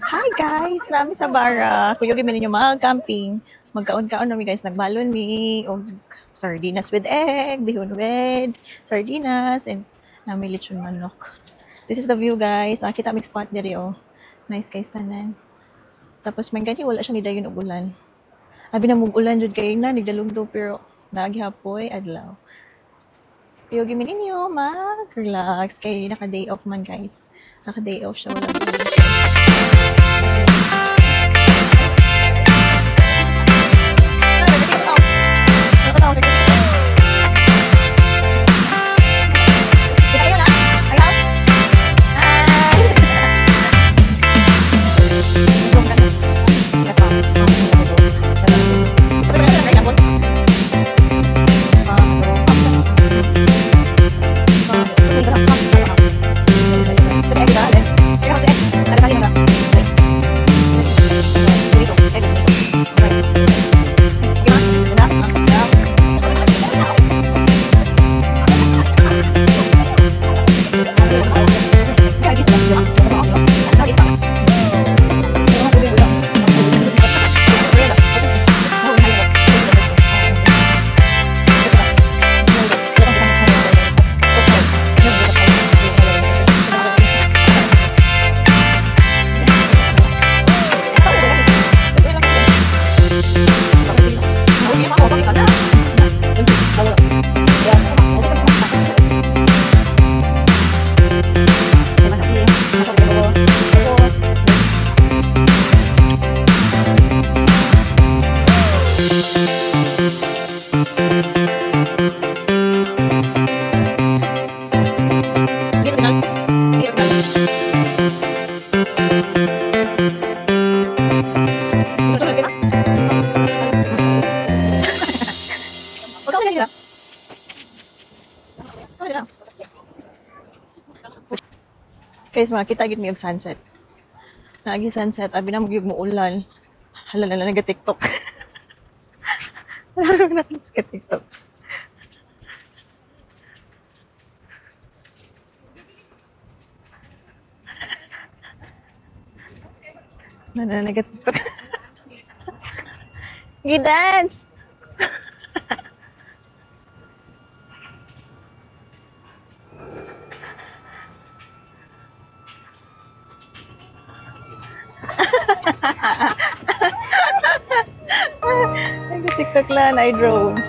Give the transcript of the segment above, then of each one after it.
Hi guys! Nami sa Bara. Kuyog mi ninyo mag-camping. Magkaon-kaon nami guys. Nagbalon mi og sardinas with egg, bihon with sardinas, and nami lechon manok. This is the view guys. Nakita mi spot diri oh. Nice guys tanan. Tapos man gani wala siya ni dayon og ulan. Abi na mug ulan jud kay na nigdalugdo pero naghapoy adlaw. Kuyog mi ninyo mag-relax kay naka-day off man guys. Naka-day off siya wala. Guys, makita gid mi og sunset. Naagi sunset, abi na magyug mo ulan. Hala naga-TikTok. Hala na TikTok. Naga-TikTok. Gidance. Nag-TikTok lang, I drone.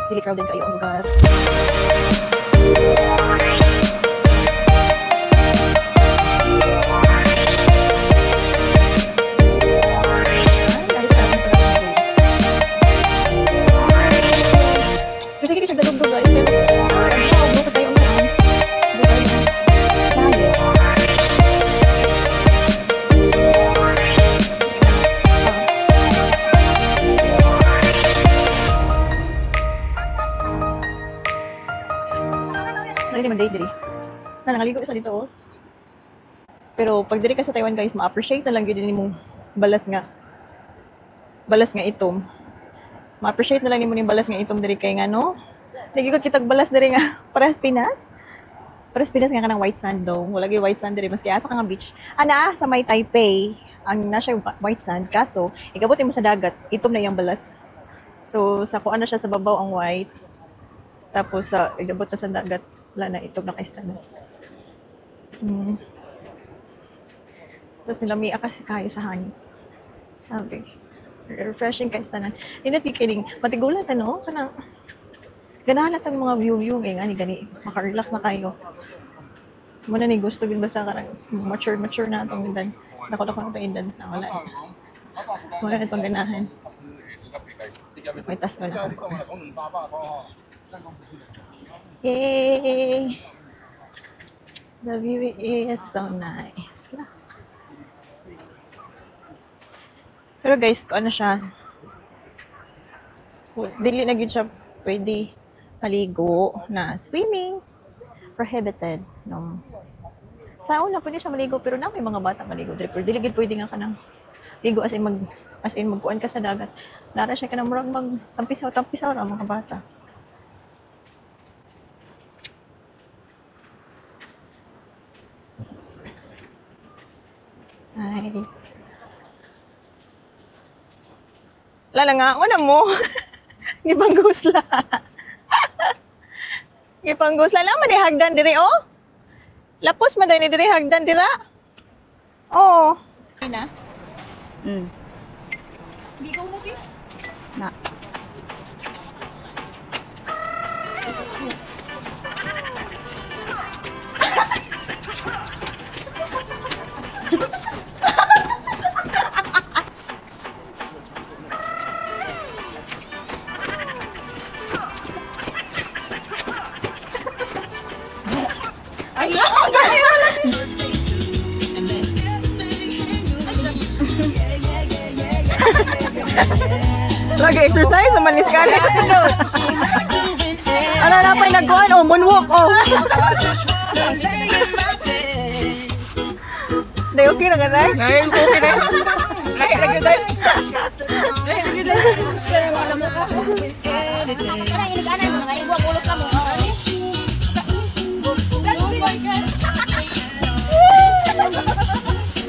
Really crowded kayo ang lugar. Kasi hindi siya dalog-dog guys. Hindi mag-date diri. Nangaligo isa dito oh. Pero pag diri ka sa Taiwan guys, ma-appreciate na lang gyud nimo balas nga itom. Ma-appreciate na lang nimo ning balas nga itom diri kay ngano. Lagi ko kitag balas diri nga Parehas Pinas. Parehas Pinas nga kanang white sand daw. Wala gyud white sand diri maski asa ka nga beach. Ana sa may Taipei, ang nasa white sand kaso igabot mo sa dagat, itom na yang balas. So sa kuan na siya sa babaw ang white. Tapos sa igabot na sa dagat, Wala na, itog na kaista na. Tapos nilamia kasi kayo sa hangin. Okay. Refreshing kaista na. Hindi na tikiling. Matigulat ano? Kanang ganahan natin mga view nga ni gani. Maka-relax na kayo. Muna ni gusto gid basta karang mature na atong edad. Dako na edad na wala. Wala itong ganahan. May tas na ako. Yay! The view is so nice. Pero guys, ano siya? Dili na yun siya pwede maligo na swimming. Prohibited. No. Sa una, pwede siya maligo, pero na may mga bata maligo. Pero dili gid pwede nga ka ng ligo as in magkuan ka sa dagat. Lara siya ka na murag tampisaw ra mga bata. Nice. Lala nga, wala mo. Gipanggusla. Gipanggusla lang man hagdan diri oh. Lapos man ni diri hagdan dira. Oh. Ina. Bigaw na bi. Na. Lagi exercise sa manis ka. Ano na pa nagkuhan oh, moonwalk oh. Day okay na ganay? Day okay na. Day lagi day. Day lagi day. Wala mo ka. Para ilig-anan mga igwag ulos ka mo.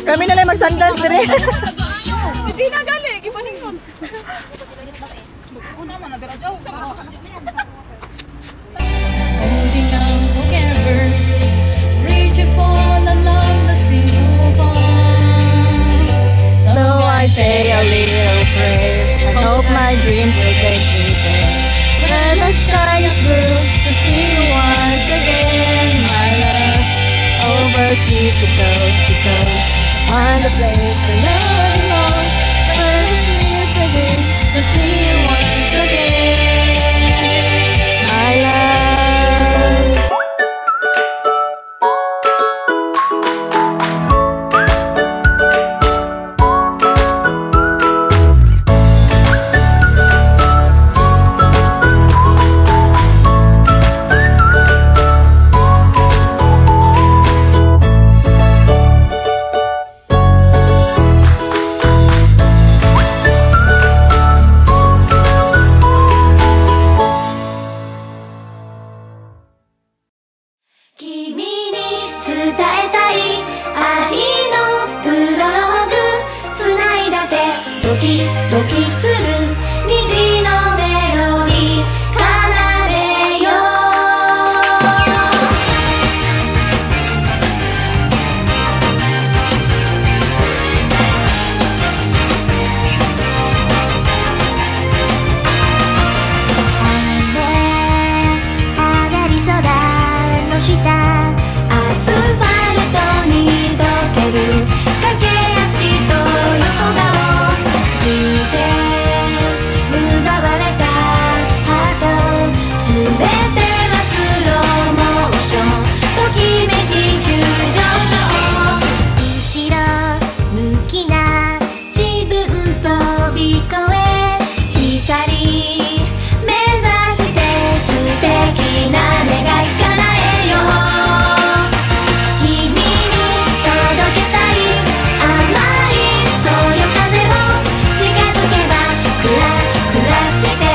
Kami na lang mag-sundance dire. Hindi na gali, gipaningon. Una man nagradyo sa mga. Holding on forever, reaching for along the sea of So I say a little prayer and hope my dreams will take me there. When the sky is blue, to see you once again, my love. Overseas it goes, find a place to love belongs. When it's near to me, to see you once again, my love.して